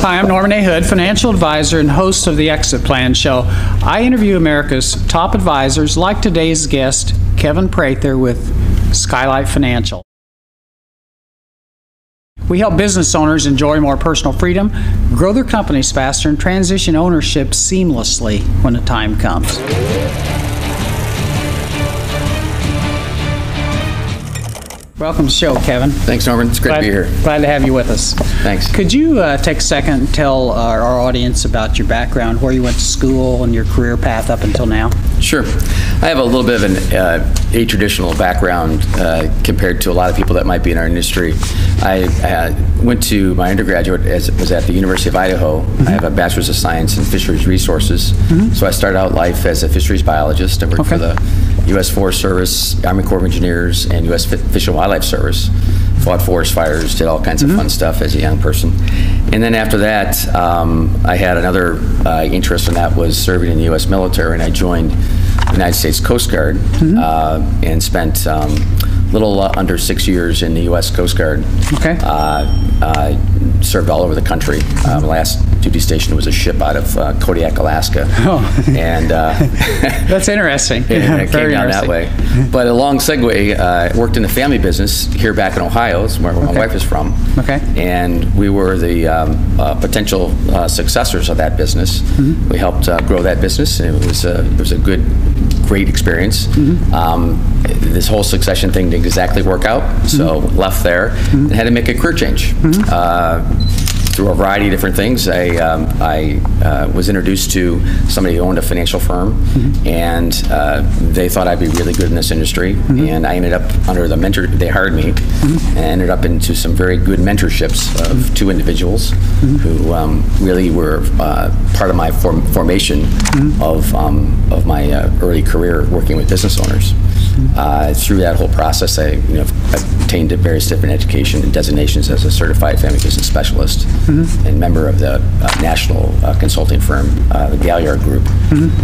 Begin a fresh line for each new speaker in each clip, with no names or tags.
Hi, I'm Norman A. Hood, financial advisor and host of the Exit Plan Show. I interview America's top advisors like today's guest, Keven Prather with Skylight Financial. We help business owners enjoy more personal freedom, grow their companies faster, and transition ownership seamlessly when the time comes. Welcome to the show, Keven.
Thanks, Norman. It's great to be here.
Glad to have you with us.
Thanks.
Could you take a second and tell our audience about your background, where you went to school, and your career path up until now?
Sure. I have a little bit of an atraditional background compared to a lot of people that might be in our industry. I went to my undergraduate was at the University of Idaho. I have a Bachelor's of Science in Fisheries Resources. So I started out life as a fisheries biologist. I worked for the U.S. Forest Service, Army Corps of Engineers, and U.S. Fish and Wildlife Service. Fought forest fires, did all kinds of fun stuff as a young person. And then after that, I had another interest, and that was serving in the U.S. military, and I joined the United States Coast Guard and spent a little under 6 years in the U.S. Coast Guard. Okay. Served all over the country. My last duty station was a ship out of Kodiak, Alaska. Oh. And
that's interesting.
And it came down that way. But a long segue, I worked in the family business here back in Ohio, is where my wife is from. Okay. And we were the potential successors of that business. We helped grow that business, and it was a great experience. This whole succession thing didn't exactly work out, so left there and had to make a career change. Through a variety of different things. I was introduced to somebody who owned a financial firm, and they thought I'd be really good in this industry, and I ended up under the mentor, they hired me, and I ended up into some very good mentorships of two individuals who really were part of my formation of my early career working with business owners. Through that whole process, I obtained various different education and designations as a certified family business specialist and member of the national consulting firm, the Galliard Group,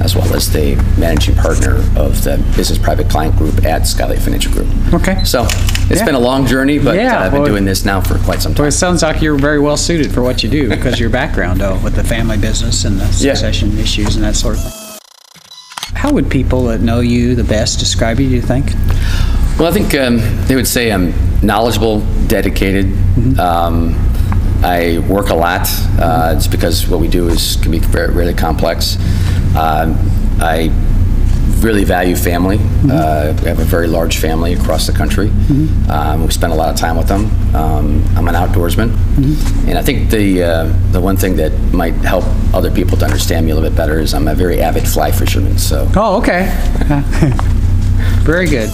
as well as the managing partner of the business private client group at Skylight Financial Group. Okay. So it's been a long journey, but I've been doing this now for quite some time.
Well, it sounds like you're very well suited for what you do because of your background, though, with the family business and the succession issues and that sort of thing. How would people that know you the best describe you, do you think?
Well, I think they would say I'm knowledgeable, dedicated. I work a lot. It's because what we do can be really complex. I really value family. We have a very large family across the country. We spend a lot of time with them. I'm an outdoorsman, and I think the one thing that might help other people to understand me a little bit better is I'm a very avid fly fisherman. So. Oh, okay.
Very good.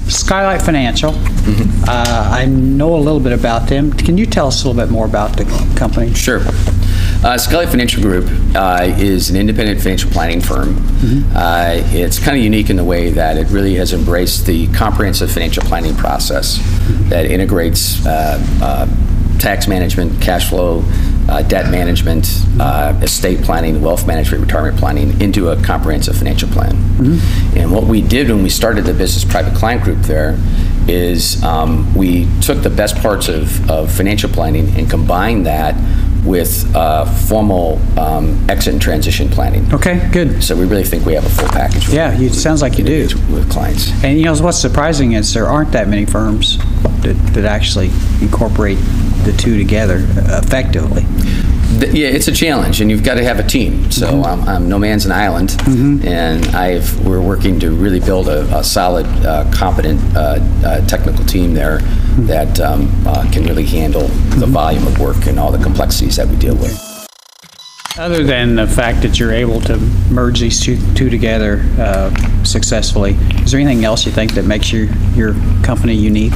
Skylight Financial. I know a little bit about them. Can you tell us a little bit more about the company?
Sure. Skylight Financial Group is an independent financial planning firm. It's kind of unique in the way that it really has embraced the comprehensive financial planning process that integrates tax management, cash flow, debt management, estate planning, wealth management, retirement planning into a comprehensive financial plan. And what we did when we started the business private client group there is we took the best parts of financial planning and combined that with formal exit and transition planning.
Okay, good.
So we really think we have a full package.
Yeah, it sounds like you do.
With clients.
And you know, what's surprising is there aren't that many firms that actually incorporate the two together effectively.
Yeah, it's a challenge, and you've got to have a team. So I'm no man's an island, and we're working to really build a solid, competent technical team there that can really handle the volume of work and all the complexities that we deal with.
Other than the fact that you're able to merge these two together successfully, is there anything else you think that makes your company unique?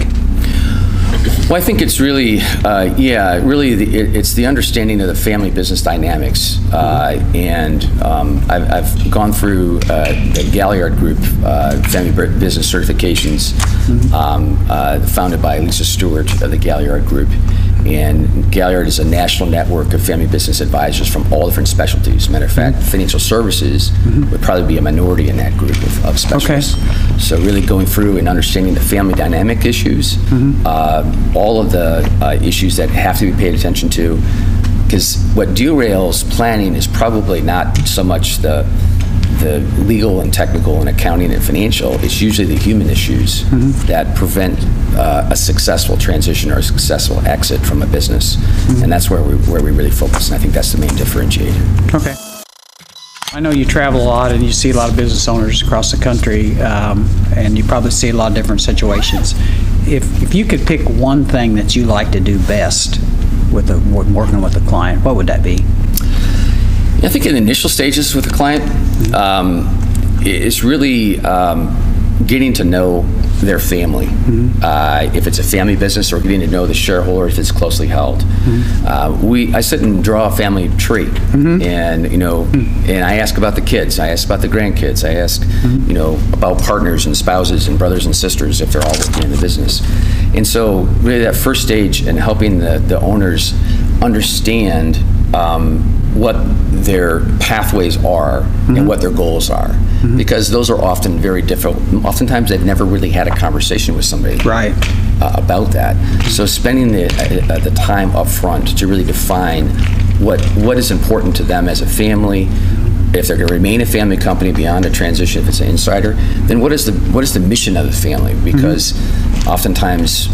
Well, I think it's really, it's the understanding of the family business dynamics, and I've gone through the Galliard Group family business certifications, founded by Lisa Stewart of the Galliard Group. And Galliard is a national network of family business advisors from all different specialties. Matter of fact, financial services would probably be a minority in that group of specialists. Okay. So really going through and understanding the family dynamic issues, all of the issues that have to be paid attention to, Because what derails planning is probably not so much the legal and technical and accounting and financial. It's usually the human issues that prevent a successful transition or a successful exit from a business. And that's where we really focus, and I think that's the main differentiator.
Okay. I know you travel a lot and you see a lot of business owners across the country, and you probably see a lot of different situations. If you could pick one thing that you like to do best with working with a client, what would that be?
I think in initial stages with a client, it's really getting to know their family. If it's a family business, or getting to know the shareholder if it's closely held. I sit and draw a family tree, and and I ask about the kids, I ask about the grandkids, I ask about partners and spouses and brothers and sisters if they're all working in the business. And so really that first stage in helping the owners understand what their pathways are and what their goals are, because those are often very difficult. Oftentimes they've never really had a conversation with somebody about that. So spending the time up front to really define what is important to them as a family. If they're going to remain a family company beyond a transition, if it's an insider, then what is the mission of the family? Because oftentimes,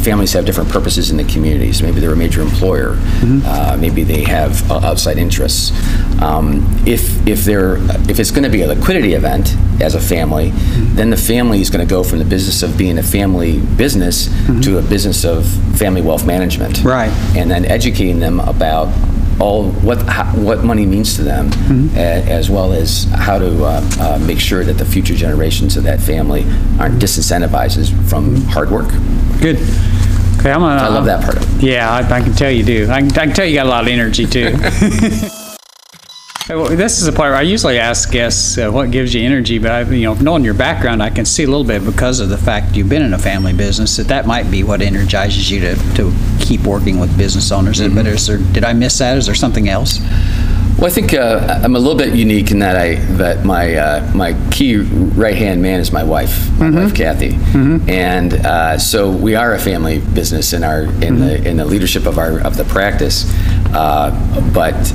families have different purposes in the communities. Maybe they're a major employer. Maybe they have outside interests. If it's going to be a liquidity event as a family, then the family is going to go from the business of being a family business to a business of family wealth management. Right. And then educating them about what money means to them, as well as how to make sure that the future generations of that family aren't disincentivized from hard work. Good. Okay, I love that part of it.
Yeah, I can tell you do. I can tell you got a lot of energy too. Well, this is the part where I usually ask guests what gives you energy, but knowing your background, I can see a little bit because of the fact you've been in a family business that might be what energizes you to keep working with business owners. But did I miss that? Is there something else?
Well, I think I'm a little bit unique in that my key right-hand man is my wife, wife Kathy, and so we are a family business in the leadership of the practice. But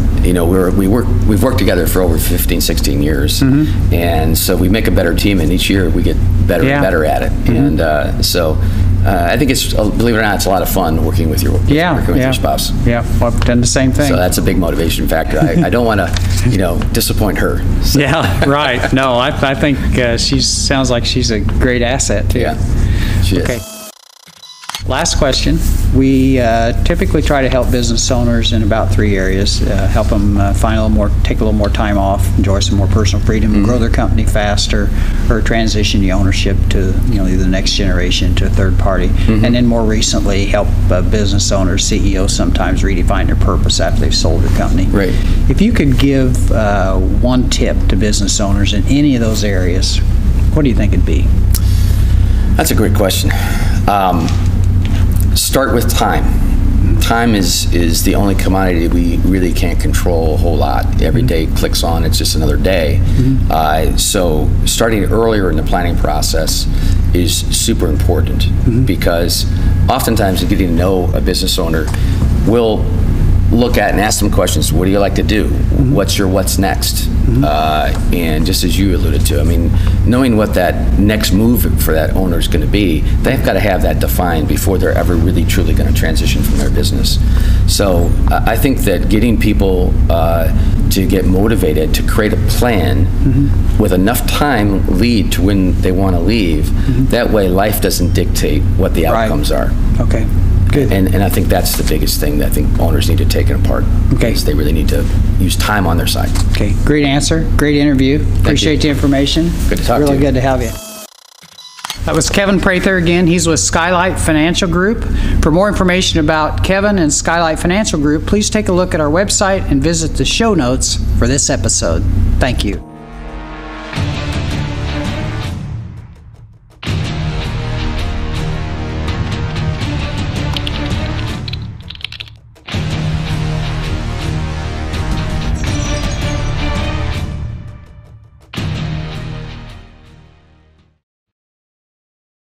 we've worked together for over 15, 16 years, and so we make a better team, and each year we get better and better at it. And so I think it's, believe it or not, it's a lot of fun working with your spouse. Yeah, well, I've done the same thing. So that's a big motivation factor. I don't want to disappoint her. So.
Yeah, right. No, I think she sounds like she's a great asset too.
Yeah, she is. Okay.
Last question. We typically try to help business owners in about 3 areas. Help them take a little more time off, enjoy some more personal freedom, grow their company faster, or transition the ownership to either the next generation to a third party. And then more recently, help business owners, CEOs sometimes redefine their purpose after they've sold their company. Right. If you could give one tip to business owners in any of those areas, what do you think it'd be?
That's a great question. Start with time. Time is the only commodity we really can't control a whole lot. Every day clicks on, it's just another day. So starting earlier in the planning process is super important, because oftentimes getting to know a business owner will look at and ask them questions. What do you like to do? What's your what's next? And just as you alluded to, I mean, knowing what that next move for that owner is going to be, they've got to have that defined before they're ever really truly going to transition from their business. So I think that getting people to get motivated to create a plan with enough time lead to when they want to leave, that way life doesn't dictate what the outcomes are. Okay. Good. And I think that's the biggest thing that I think owners need to take it apart. Okay. They really need to use time on their side. Okay. Great answer. Great interview. Appreciate the information. Good to talk to you. Really good to have you. That was Keven Prather again. He's with Skylight Financial Group. For more information about Keven and Skylight Financial Group, please take a look at our website and visit the show notes for this episode. Thank you.